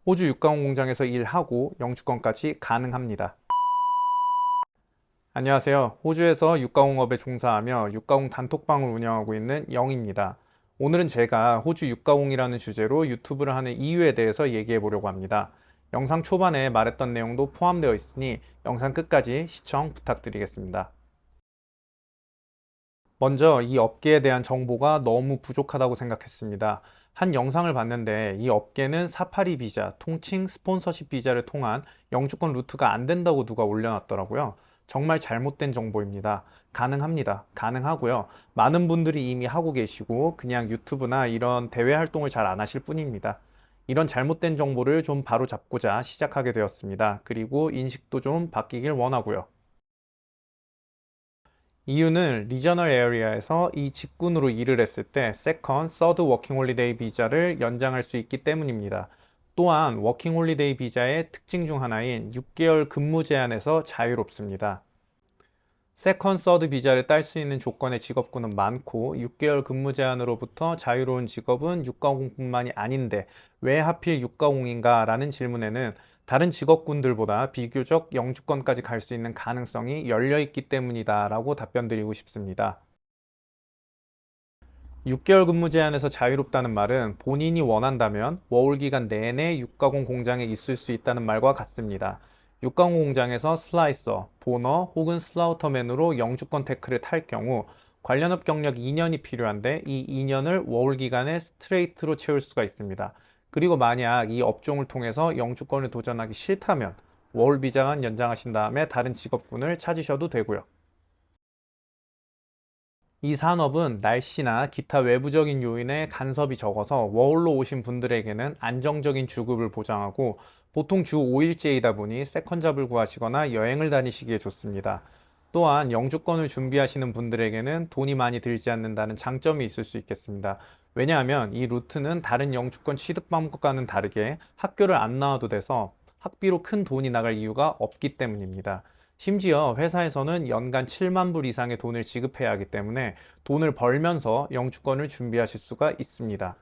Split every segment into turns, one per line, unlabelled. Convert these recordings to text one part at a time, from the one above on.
호주 육가공 공장에서 일하고 영주권까지 가능합니다. 안녕하세요. 호주에서 육가공업에 종사하며 육가공 단톡방을 운영하고 있는 영입니다. 오늘은 제가 호주 육가공이라는 주제로 유튜브를 하는 이유에 대해서 얘기해 보려고 합니다. 영상 초반에 말했던 내용도 포함되어 있으니 영상 끝까지 시청 부탁드리겠습니다. 먼저 이 업계에 대한 정보가 너무 부족하다고 생각했습니다. 한 영상을 봤는데 이 업계는 사파리 비자, 통칭 스폰서십 비자를 통한 영주권 루트가 안 된다고 누가 올려놨더라고요. 정말 잘못된 정보입니다. 가능합니다. 가능하고요. 많은 분들이 이미 하고 계시고 그냥 유튜브나 이런 대외 활동을 잘 안 하실 뿐입니다. 이런 잘못된 정보를 좀 바로잡고자 시작하게 되었습니다. 그리고 인식도 좀 바뀌길 원하고요. 이유는 리저널 에어리아에서 이 직군으로 일을 했을 때 세컨, 서드 워킹 홀리데이 비자를 연장할 수 있기 때문입니다. 또한 워킹 홀리데이 비자의 특징 중 하나인 6개월 근무 제한에서 자유롭습니다. 세컨, 서드 비자를 딸 수 있는 조건의 직업군은 많고 6개월 근무 제한으로부터 자유로운 직업은 육가공뿐만이 아닌데 왜 하필 육가공인가 라는 질문에는 다른 직업군들보다 비교적 영주권까지 갈 수 있는 가능성이 열려 있기 때문이다 라고 답변드리고 싶습니다. 6개월 근무 제한에서 자유롭다는 말은 본인이 원한다면 워홀 기간 내내 육가공 공장에 있을 수 있다는 말과 같습니다. 육가공 공장에서 슬라이서, 보너 혹은 슬라우터맨으로 영주권 테크를 탈 경우 관련업 경력 2년이 필요한데 이 2년을 워홀 기간에 스트레이트로 채울 수가 있습니다. 그리고 만약 이 업종을 통해서 영주권을 도전하기 싫다면 워홀 비자만 연장하신 다음에 다른 직업군을 찾으셔도 되고요. 이 산업은 날씨나 기타 외부적인 요인에 간섭이 적어서 워홀로 오신 분들에게는 안정적인 주급을 보장하고 보통 주 5일제이다 보니 세컨잡을 구하시거나 여행을 다니시기에 좋습니다. 또한 영주권을 준비하시는 분들에게는 돈이 많이 들지 않는다는 장점이 있을 수 있겠습니다. 왜냐하면 이 루트는 다른 영주권 취득 방법과는 다르게 학교를 안 나와도 돼서 학비로 큰 돈이 나갈 이유가 없기 때문입니다. 심지어 회사에서는 연간 7만 불 이상의 돈을 지급해야 하기 때문에 돈을 벌면서 영주권을 준비하실 수가 있습니다.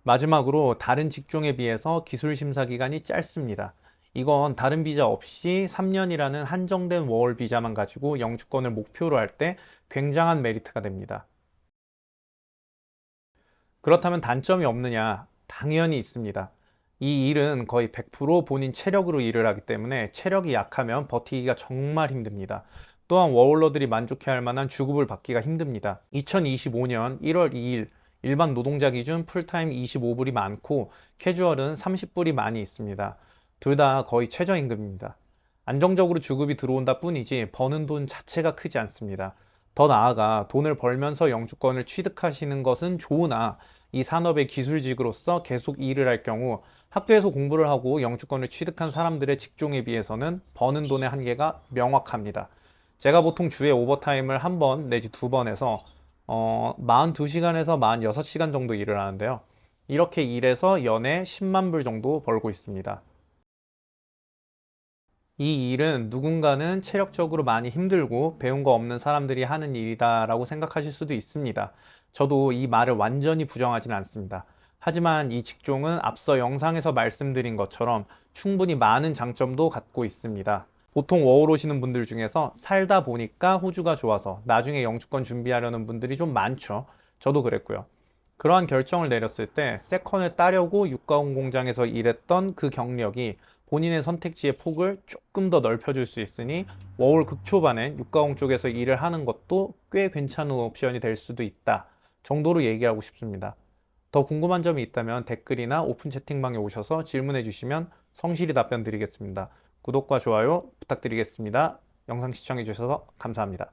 마지막으로 다른 직종에 비해서 기술 심사 기간이 짧습니다. 이건 다른 비자 없이 3년이라는 한정된 워홀 비자만 가지고 영주권을 목표로 할 때 굉장한 메리트가 됩니다. 그렇다면 단점이 없느냐? 당연히 있습니다. 이 일은 거의 100% 본인 체력으로 일을 하기 때문에 체력이 약하면 버티기가 정말 힘듭니다. 또한 워홀러들이 만족해할 만한 주급을 받기가 힘듭니다. 2025년 1월 2일 일반 노동자 기준 풀타임 25불이 많고 캐주얼은 30불이 많이 있습니다. 둘 다 거의 최저임금입니다. 안정적으로 주급이 들어온다 뿐이지 버는 돈 자체가 크지 않습니다. 더 나아가 돈을 벌면서 영주권을 취득하시는 것은 좋으나 이 산업의 기술직으로서 계속 일을 할 경우 학교에서 공부를 하고 영주권을 취득한 사람들의 직종에 비해서는 버는 돈의 한계가 명확합니다. 제가 보통 주에 오버타임을 한 번 내지 두 번 해서 42시간에서 46시간 정도 일을 하는데요. 이렇게 일해서 연에 10만 불 정도 벌고 있습니다. 이 일은 누군가는 체력적으로 많이 힘들고 배운 거 없는 사람들이 하는 일이다라고 생각하실 수도 있습니다. 저도 이 말을 완전히 부정하진 않습니다. 하지만 이 직종은 앞서 영상에서 말씀드린 것처럼 충분히 많은 장점도 갖고 있습니다. 보통 워홀 오시는 분들 중에서 살다 보니까 호주가 좋아서 나중에 영주권 준비하려는 분들이 좀 많죠. 저도 그랬고요. 그러한 결정을 내렸을 때 세컨을 따려고 육가공 공장에서 일했던 그 경력이 본인의 선택지의 폭을 조금 더 넓혀줄 수 있으니 워홀 극초반엔 육가공 쪽에서 일을 하는 것도 꽤 괜찮은 옵션이 될 수도 있다 정도로 얘기하고 싶습니다. 더 궁금한 점이 있다면 댓글이나 오픈 채팅방에 오셔서 질문해 주시면 성실히 답변 드리겠습니다. 구독과 좋아요 부탁드리겠습니다. 영상 시청해 주셔서 감사합니다.